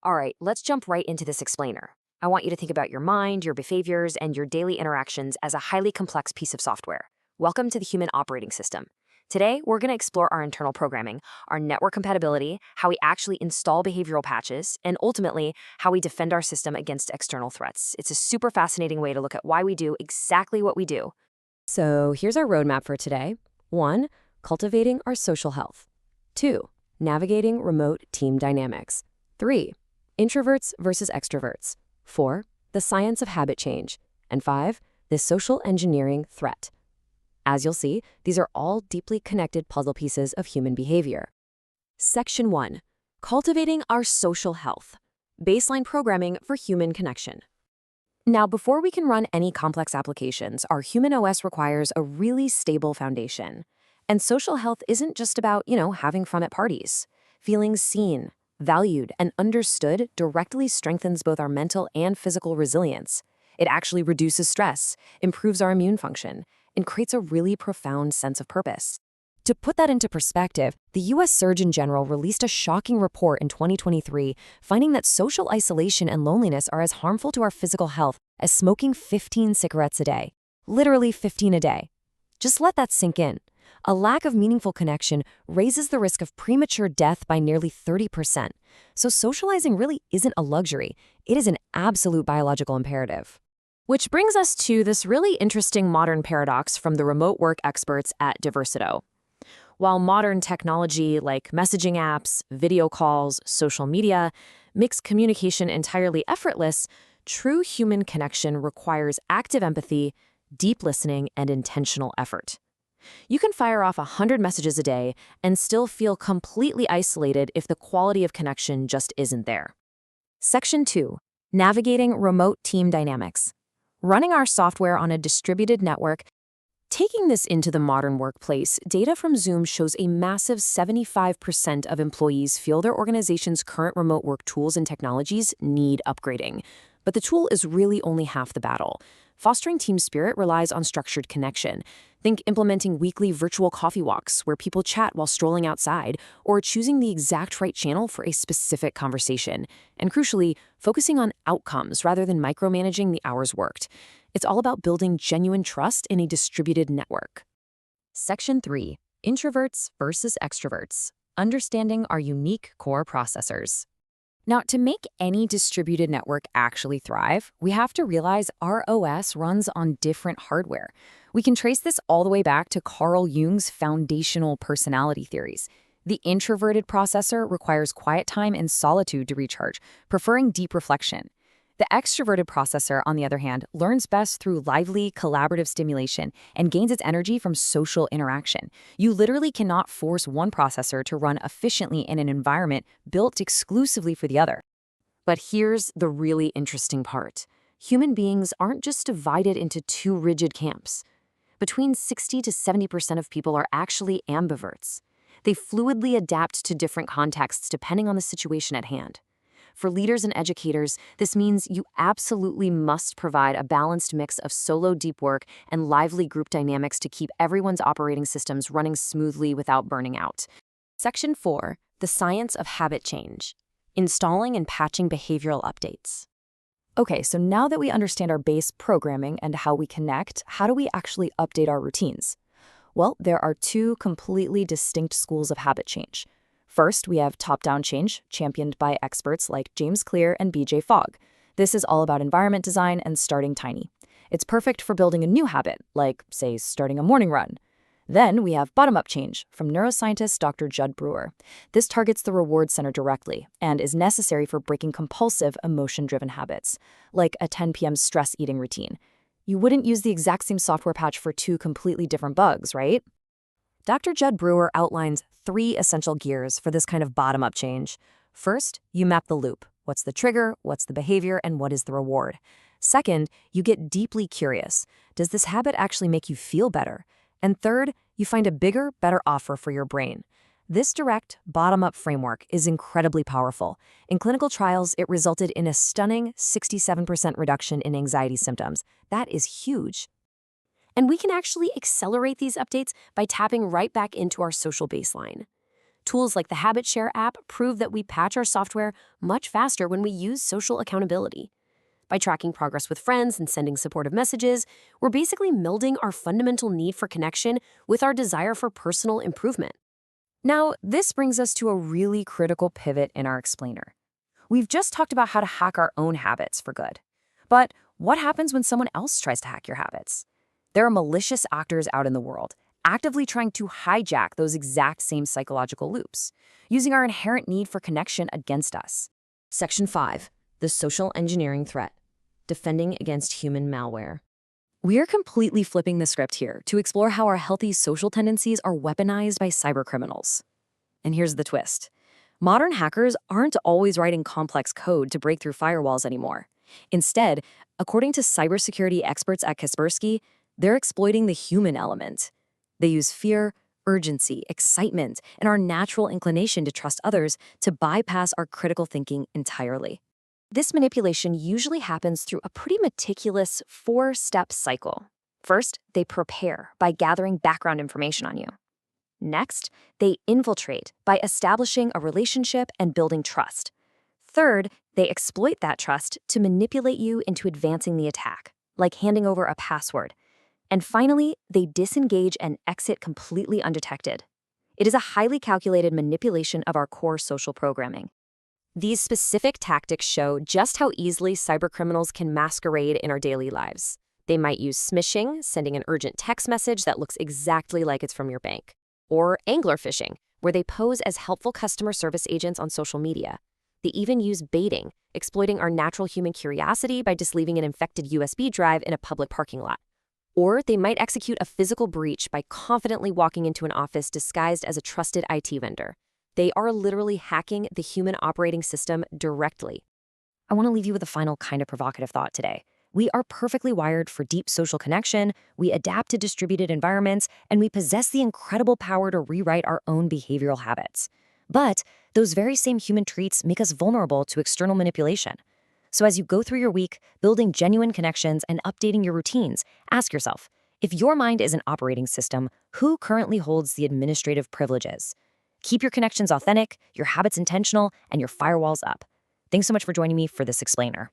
All right, let's jump right into this explainer. I want you to think about your mind, your behaviors, and your daily interactions as a highly complex piece of software. Welcome to the human operating system. Today, we're going to explore our internal programming, our network compatibility, how we actually install behavioral patches, and ultimately, how we defend our system against external threats. It's a super fascinating way to look at why we do exactly what we do. So here's our roadmap for today. 1. Cultivating our social health. 2. Navigating remote team dynamics. 3. Introverts versus extroverts. 4. The science of habit change. And 5. The social engineering threat. As you'll see, these are all deeply connected puzzle pieces of human behavior. Section 1. Cultivating our social health. Baseline programming for human connection. Now, before we can run any complex applications, our human OS requires a really stable foundation. And social health isn't just about, having fun at parties. Feeling seen, valued, and understood directly strengthens both our mental and physical resilience. It actually reduces stress, improves our immune function, and creates a really profound sense of purpose. To put that into perspective, the U.S. Surgeon General released a shocking report in 2023 finding that social isolation and loneliness are as harmful to our physical health as smoking 15 cigarettes a day. Literally 15 a day. Just let that sink in. A lack of meaningful connection raises the risk of premature death by nearly 30%. So socializing really isn't a luxury. It is an absolute biological imperative. Which brings us to this really interesting modern paradox from the remote work experts at Diversito. While modern technology like messaging apps, video calls, social media makes communication entirely effortless, true human connection requires active empathy, deep listening, and intentional effort. You can fire off 100 messages a day and still feel completely isolated if the quality of connection just isn't there. Section 2. Navigating remote team dynamics. Running our software on a distributed network. Taking this into the modern workplace, data from Zoom shows a massive 75% of employees feel their organization's current remote work tools and technologies need upgrading. But the tool is really only half the battle. Fostering team spirit relies on structured connection. Think implementing weekly virtual coffee walks where people chat while strolling outside, or choosing the exact right channel for a specific conversation. And crucially, focusing on outcomes rather than micromanaging the hours worked. It's all about building genuine trust in a distributed network. Section 3. Introverts versus extroverts. Understanding our unique core processors. Now, to make any distributed network actually thrive, we have to realize our OS runs on different hardware. We can trace this all the way back to Carl Jung's foundational personality theories. The introverted processor requires quiet time and solitude to recharge, preferring deep reflection. The extroverted processor, on the other hand, learns best through lively, collaborative stimulation and gains its energy from social interaction. You literally cannot force one processor to run efficiently in an environment built exclusively for the other. But here's the really interesting part. Human beings aren't just divided into two rigid camps. Between 60 to 70% of people are actually ambiverts. They fluidly adapt to different contexts depending on the situation at hand. For leaders and educators, this means you absolutely must provide a balanced mix of solo deep work and lively group dynamics to keep everyone's operating systems running smoothly without burning out. Section 4. The science of habit change. Installing and patching behavioral updates. Okay, so now that we understand our base programming and how we connect, how do we actually update our routines? Well, there are two completely distinct schools of habit change. First, we have top-down change, championed by experts like James Clear and BJ Fogg. This is all about environment design and starting tiny. It's perfect for building a new habit, like, say, starting a morning run. Then we have bottom-up change from neuroscientist Dr. Judd Brewer. This targets the reward center directly and is necessary for breaking compulsive, emotion-driven habits, like a 10 p.m. stress eating routine. You wouldn't use the exact same software patch for two completely different bugs, right? Dr. Judd Brewer outlines 3 essential gears for this kind of bottom-up change. First, you map the loop. What's the trigger, what's the behavior, and what is the reward? Second, you get deeply curious. Does this habit actually make you feel better? And third, you find a bigger, better offer for your brain. This direct, bottom-up framework is incredibly powerful. In clinical trials, it resulted in a stunning 67% reduction in anxiety symptoms. That is huge. And we can actually accelerate these updates by tapping right back into our social baseline. Tools like the Habit Share app prove that we patch our software much faster when we use social accountability. By tracking progress with friends and sending supportive messages, we're basically melding our fundamental need for connection with our desire for personal improvement. Now, this brings us to a really critical pivot in our explainer. We've just talked about how to hack our own habits for good. But what happens when someone else tries to hack your habits? There are malicious actors out in the world, actively trying to hijack those exact same psychological loops, using our inherent need for connection against us. Section 5. The social engineering threat. Defending against human malware. We are completely flipping the script here to explore how our healthy social tendencies are weaponized by cybercriminals. And here's the twist. Modern hackers aren't always writing complex code to break through firewalls anymore. Instead, according to cybersecurity experts at Kaspersky, they're exploiting the human element. They use fear, urgency, excitement, and our natural inclination to trust others to bypass our critical thinking entirely. This manipulation usually happens through a pretty meticulous 4-step cycle. First, they prepare by gathering background information on you. Next, they infiltrate by establishing a relationship and building trust. Third, they exploit that trust to manipulate you into advancing the attack, like handing over a password. And finally, they disengage and exit completely undetected. It is a highly calculated manipulation of our core social programming. These specific tactics show just how easily cybercriminals can masquerade in our daily lives. They might use smishing, sending an urgent text message that looks exactly like it's from your bank. Or angler phishing, where they pose as helpful customer service agents on social media. They even use baiting, exploiting our natural human curiosity by just leaving an infected USB drive in a public parking lot. Or they might execute a physical breach by confidently walking into an office disguised as a trusted IT vendor. They are literally hacking the human operating system directly. I want to leave you with a final kind of provocative thought today. We are perfectly wired for deep social connection, we adapt to distributed environments, and we possess the incredible power to rewrite our own behavioral habits. But those very same human traits make us vulnerable to external manipulation. So as you go through your week, building genuine connections and updating your routines, ask yourself, if your mind is an operating system, who currently holds the administrative privileges? Keep your connections authentic, your habits intentional, and your firewalls up. Thanks so much for joining me for this explainer.